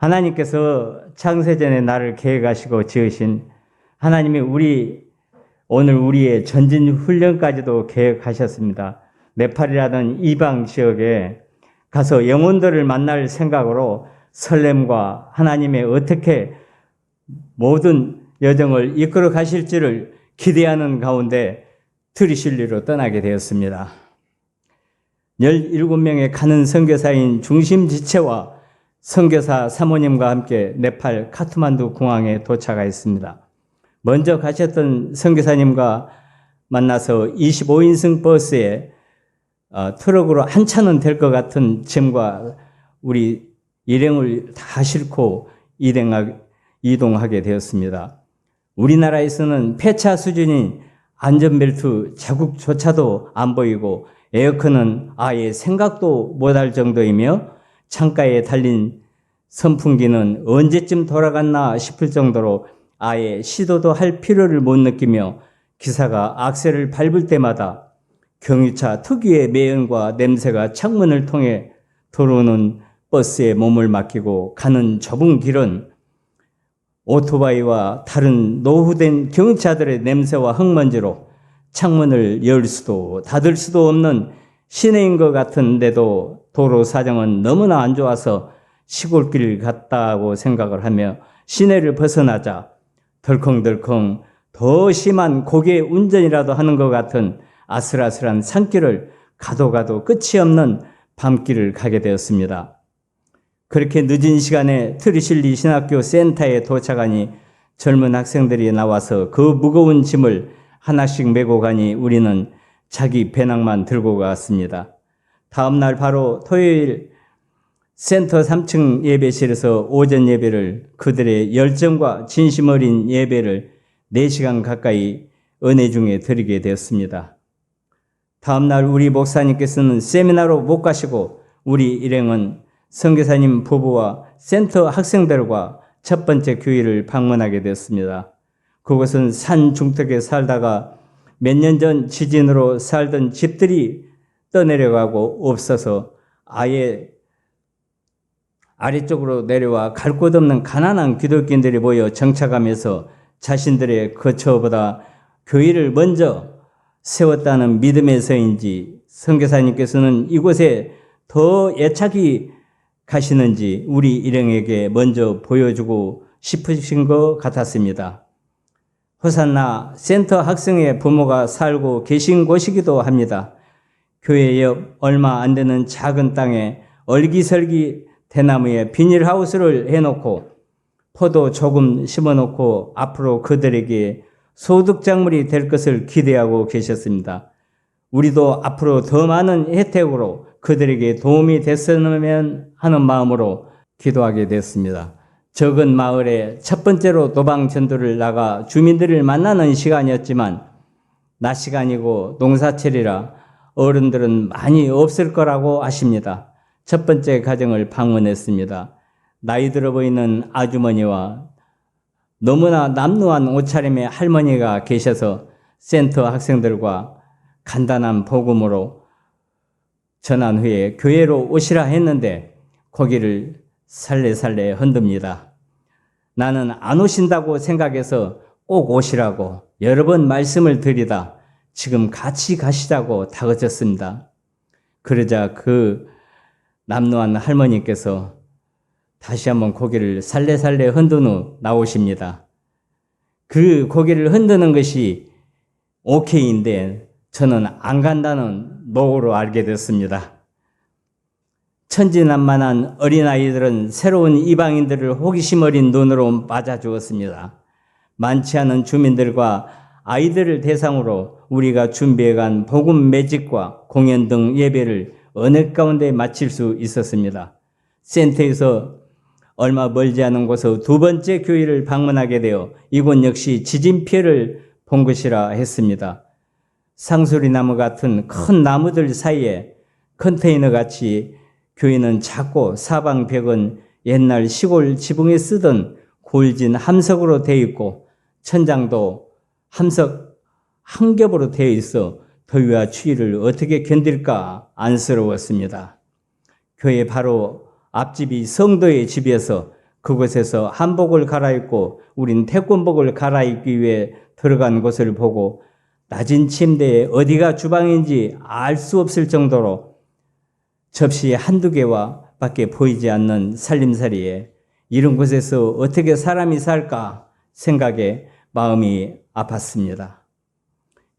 하나님께서 창세전에 나를 계획하시고 지으신 하나님이 오늘 우리의 전진 훈련까지도 계획하셨습니다. 네팔이라는 이방 지역에 가서 영혼들을 만날 생각으로 설렘과 하나님의 어떻게 모든 여정을 이끌어 가실지를 기대하는 가운데 트리실리로 떠나게 되었습니다. 17명의 가는 선교사인 중심 지체와 선교사 사모님과 함께 네팔 카트만두 공항에 도착하였습니다. 먼저 가셨던 선교사님과 만나서 25인승 버스에 트럭으로 한 차는 될 것 같은 짐과 우리 일행을 다 싣고 이동하게 되었습니다. 우리나라에서는 폐차 수준인 안전벨트 자국조차도 안 보이고 에어컨은 아예 생각도 못할 정도이며 창가에 달린 선풍기는 언제쯤 돌아갔나 싶을 정도로 아예 시도도 할 필요를 못 느끼며 기사가 악셀을 밟을 때마다 경유차 특유의 매연과 냄새가 창문을 통해 들어오는 버스에 몸을 맡기고 가는 좁은 길은 오토바이와 다른 노후된 경차들의 냄새와 흙먼지로 창문을 열 수도 닫을 수도 없는 시내인 것 같은데도 도로 사정은 너무나 안 좋아서 시골길 같다고 생각을 하며 시내를 벗어나자 덜컹덜컹 더 심한 고개 운전이라도 하는 것 같은 아슬아슬한 산길을 가도 끝이 없는 밤길을 가게 되었습니다. 그렇게 늦은 시간에 트리실리 신학교 센터에 도착하니 젊은 학생들이 나와서 그 무거운 짐을 하나씩 메고 가니 우리는 자기 배낭만 들고 갔습니다. 다음 날 바로 토요일 센터 3층 예배실에서 오전 예배를 그들의 열정과 진심 어린 예배를 4시간 가까이 은혜 중에 드리게 되었습니다. 다음 날 우리 목사님께서는 세미나로 못 가시고 우리 일행은 선교사님 부부와 센터 학생들과 첫 번째 교회를 방문하게 되었습니다. 그곳은 산 중턱에 살다가 몇 년 전 지진으로 살던 집들이 떠내려가고 없어서 아예 아래쪽으로 내려와 갈 곳 없는 가난한 기독교인들이 모여 정착하면서 자신들의 거처보다 교회를 먼저 세웠다는 믿음에서인지 선교사님께서는 이곳에 더 애착이 가시는지 우리 일행에게 먼저 보여주고 싶으신 것 같았습니다. 호산나 센터 학생의 부모가 살고 계신 곳이기도 합니다. 교회 옆 얼마 안 되는 작은 땅에 얼기설기 대나무에 비닐하우스를 해놓고 포도 조금 심어놓고 앞으로 그들에게 소득작물이 될 것을 기대하고 계셨습니다. 우리도 앞으로 더 많은 혜택으로 그들에게 도움이 됐으면 하는 마음으로 기도하게 됐습니다. 적은 마을에 첫 번째로 도방 전도를 나가 주민들을 만나는 시간이었지만 낮 시간이고 농사철이라 어른들은 많이 없을 거라고 아십니다. 첫 번째 가정을 방문했습니다. 나이 들어 보이는 아주머니와 너무나 남루한 옷차림의 할머니가 계셔서 센터 학생들과 간단한 복음으로 전한 후에 교회로 오시라 했는데 고개를 살래살래 흔듭니다. 나는 안 오신다고 생각해서 꼭 오시라고 여러 번 말씀을 드리다 지금 같이 가시자고 다그쳤습니다. 그러자 그 남루한 할머니께서 다시 한번 고개를 살래살래 흔든 후 나오십니다. 그 고개를 흔드는 것이 오케이인데 저는 안 간다는 노로 알게 됐습니다. 천진난만한 어린아이들은 새로운 이방인들을 호기심 어린 눈으로 맞아주었습니다. 많지 않은 주민들과 아이들을 대상으로 우리가 준비해간 복음 매직과 공연 등 예배를 은혜 가운데 마칠 수 있었습니다. 센터에서 얼마 멀지 않은 곳에 두 번째 교회를 방문하게 되어 이곳 역시 지진 피해를 본 것이라 했습니다. 상수리나무 같은 큰 나무들 사이에 컨테이너같이 교회는 작고 사방 벽은 옛날 시골 지붕에 쓰던 골진 함석으로 되어 있고 천장도 함석 한 겹으로 되어 있어 더위와 추위를 어떻게 견딜까 안쓰러웠습니다. 교회 바로 앞집이 성도의 집이어서 그곳에서 한복을 갈아입고 우린 태권복을 갈아입기 위해 들어간 곳을 보고 낮은 침대에 어디가 주방인지 알 수 없을 정도로 접시 한두 개와 밖에 보이지 않는 살림살이에 이런 곳에서 어떻게 사람이 살까 생각에 마음이 아팠습니다.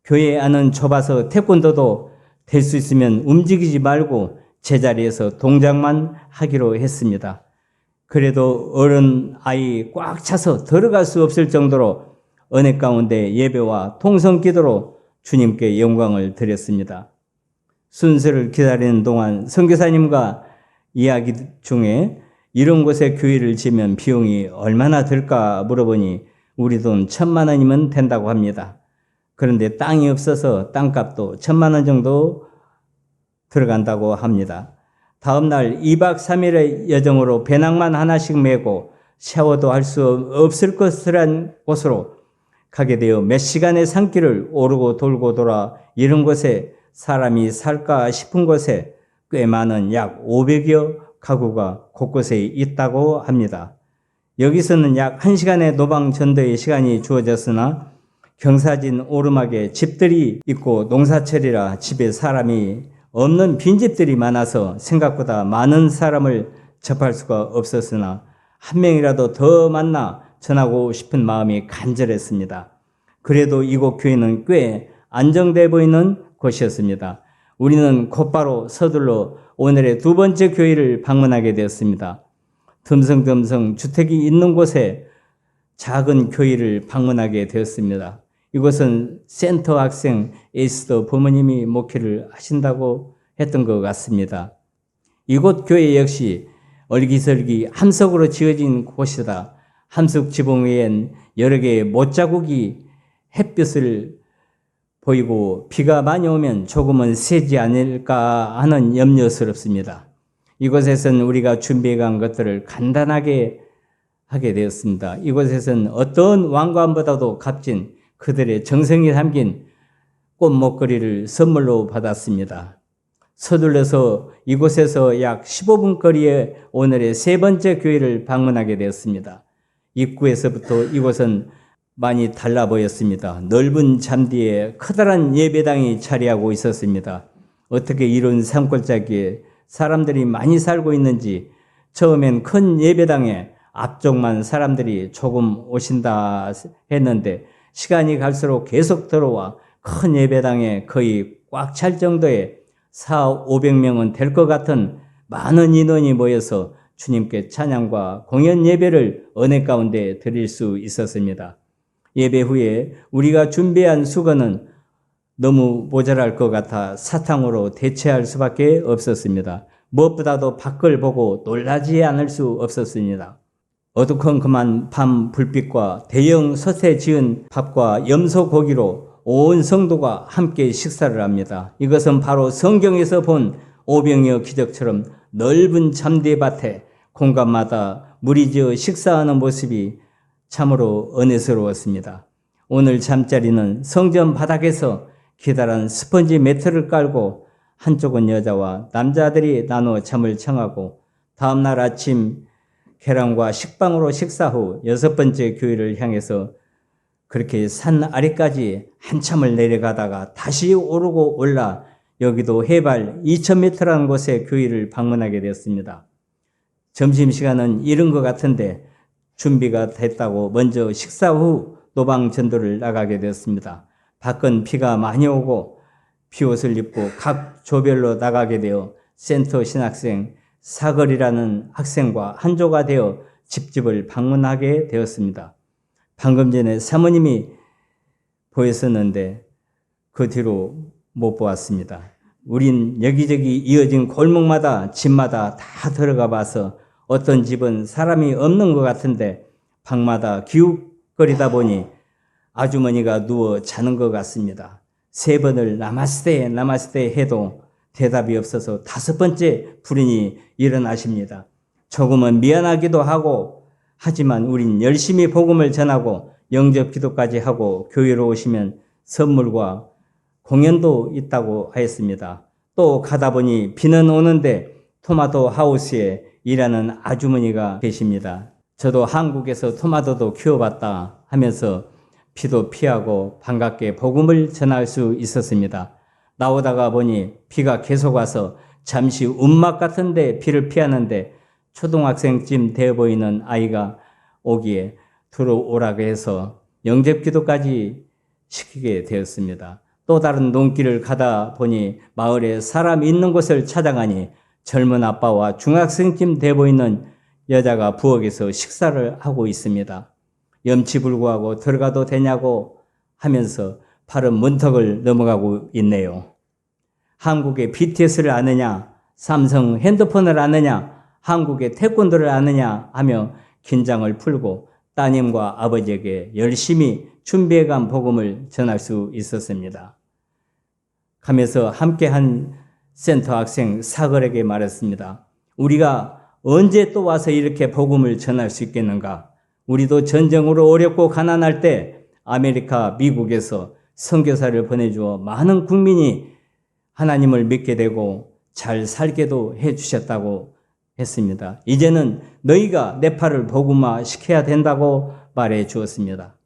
교회 안은 좁아서 태권도도 될 수 있으면 움직이지 말고 제자리에서 동작만 하기로 했습니다. 그래도 어른 아이 꽉 차서 들어갈 수 없을 정도로 은혜 가운데 예배와 통성 기도로 주님께 영광을 드렸습니다. 순서를 기다리는 동안 선교사님과 이야기 중에 이런 곳에 교회를 지으면 비용이 얼마나 들까 물어보니 우리 돈 1,000만 원이면 된다고 합니다. 그런데 땅이 없어서 땅값도 1,000만 원 정도 들어간다고 합니다. 다음 날 2박 3일의 여정으로 배낭만 하나씩 메고 샤워도 할 수 없을 것이란 곳으로 가게 되어 몇 시간의 산길을 오르고 돌고 돌아 이런 곳에 사람이 살까 싶은 곳에 꽤 많은 약 500여 가구가 곳곳에 있다고 합니다. 여기서는 약 1시간의 노방 전도의 시간이 주어졌으나 경사진 오르막에 집들이 있고 농사철이라 집에 사람이 없는 빈집들이 많아서 생각보다 많은 사람을 접할 수가 없었으나 한 명이라도 더 만나 전하고 싶은 마음이 간절했습니다. 그래도 이곳 교회는 꽤 안정돼 보이는 곳이었습니다. 우리는 곧바로 서둘러 오늘의 두 번째 교회를 방문하게 되었습니다. 듬성듬성 주택이 있는 곳에 작은 교회를 방문하게 되었습니다. 이곳은 센터 학생 에스더 부모님이 목회를 하신다고 했던 것 같습니다. 이곳 교회 역시 얼기설기 함석으로 지어진 곳이다. 함석 지붕 위엔 여러 개의 못자국이 햇빛을 보이고 비가 많이 오면 조금은 새지 않을까 하는 염려스럽습니다. 이곳에서는 우리가 준비해 간 것들을 간단하게 하게 되었습니다. 이곳에서는 어떤 왕관보다도 값진 그들의 정성이 담긴 꽃 목걸이를 선물로 받았습니다. 서둘러서 이곳에서 약 15분 거리에 오늘의 세 번째 교회를 방문하게 되었습니다. 입구에서부터 이곳은 많이 달라 보였습니다. 넓은 잠디에 커다란 예배당이 자리하고 있었습니다. 어떻게 이런 산골짜기에 사람들이 많이 살고 있는지 처음엔 큰 예배당에 앞쪽만 사람들이 조금 오신다 했는데 시간이 갈수록 계속 들어와 큰 예배당에 거의 꽉 찰 정도의 400~500명은 될 것 같은 많은 인원이 모여서 주님께 찬양과 공연 예배를 은혜 가운데 드릴 수 있었습니다. 예배 후에 우리가 준비한 수건은 너무 모자랄 것 같아 사탕으로 대체할 수밖에 없었습니다. 무엇보다도 밖을 보고 놀라지 않을 수 없었습니다. 어두컴컴한 밤 불빛과 대형 솥에 지은 밥과 염소 고기로 온 성도가 함께 식사를 합니다. 이것은 바로 성경에서 본 오병이어 기적처럼 넓은 잠대밭에 공간마다 무리지어 식사하는 모습이 참으로 은혜스러웠습니다. 오늘 잠자리는 성전 바닥에서 기다란 스펀지 매트를 깔고 한쪽은 여자와 남자들이 나누어 잠을 청하고 다음날 아침 계란과 식빵으로 식사 후 6번째 교회를 향해서 그렇게 산 아래까지 한참을 내려가다가 다시 오르고 올라 여기도 해발 2,000m라는 곳에 교회를 방문하게 되었습니다. 점심시간은 이른 것 같은데 준비가 됐다고 먼저 식사 후 노방 전도를 나가게 되었습니다. 밖은 비가 많이 오고 비옷을 입고 각 조별로 나가게 되어 센터 신학생 사거리라는 학생과 한조가 되어 집집을 방문하게 되었습니다. 방금 전에 사모님이 보였었는데 그 뒤로 못 보았습니다. 우린 여기저기 이어진 골목마다 집마다 다 들어가 봐서 어떤 집은 사람이 없는 것 같은데 방마다 기웃거리다 보니 아주머니가 누워 자는 것 같습니다. 3번을 나마스테 해도 대답이 없어서 5번째 불인이 일어나십니다. 조금은 미안하기도 하고 하지만 우린 열심히 복음을 전하고 영접 기도까지 하고 교회로 오시면 선물과 공연도 있다고 하였습니다. 또 가다 보니 비는 오는데 토마토 하우스에 일하는 아주머니가 계십니다. 저도 한국에서 토마토도 키워봤다 하면서 비도 피하고 반갑게 복음을 전할 수 있었습니다. 나오다가 보니 비가 계속 와서 잠시 움막 같은데 비를 피하는데 초등학생쯤 되어 보이는 아이가 오기에 들어오라고 해서 영접기도까지 시키게 되었습니다. 또 다른 논길을 가다 보니 마을에 사람 있는 곳을 찾아가니 젊은 아빠와 중학생쯤 되어 보이는 여자가 부엌에서 식사를 하고 있습니다. 염치불구하고 들어가도 되냐고 하면서 팔은 문턱을 넘어가고 있네요. 한국의 BTS를 아느냐, 삼성 핸드폰을 아느냐, 한국의 태권도를 아느냐 하며 긴장을 풀고 따님과 아버지에게 열심히 준비해간 복음을 전할 수 있었습니다. 가면서 함께한 센터 학생 사걸에게 말했습니다. 우리가 언제 또 와서 이렇게 복음을 전할 수 있겠는가? 우리도 전쟁으로 어렵고 가난할 때 아메리카, 미국에서 선교사를 보내주어 많은 국민이 하나님을 믿게 되고 잘 살게도 해주셨다고 했습니다. 이제는 너희가 내 팔을 복음화 시켜야 된다고 말해 주었습니다.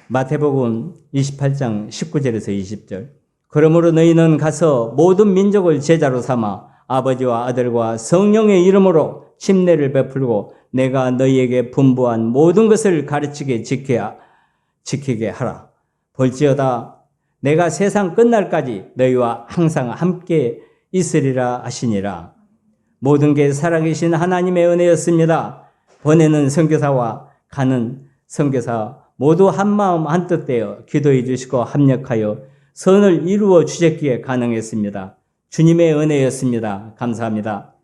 마태복음 28장 19절에서 20절. 그러므로 너희는 가서 모든 민족을 제자로 삼아 아버지와 아들과 성령의 이름으로 침례를 베풀고 내가 너희에게 분부한 모든 것을 가르치게 지키게 하라. 볼지어다 내가 세상 끝날까지 너희와 항상 함께 있으리라 하시니라. 모든 게 살아계신 하나님의 은혜였습니다. 보내는 선교사와 가는 선교사 모두 한마음 한뜻 되어 기도해 주시고 합력하여 선을 이루어 주셨기에 가능했습니다. 주님의 은혜였습니다. 감사합니다.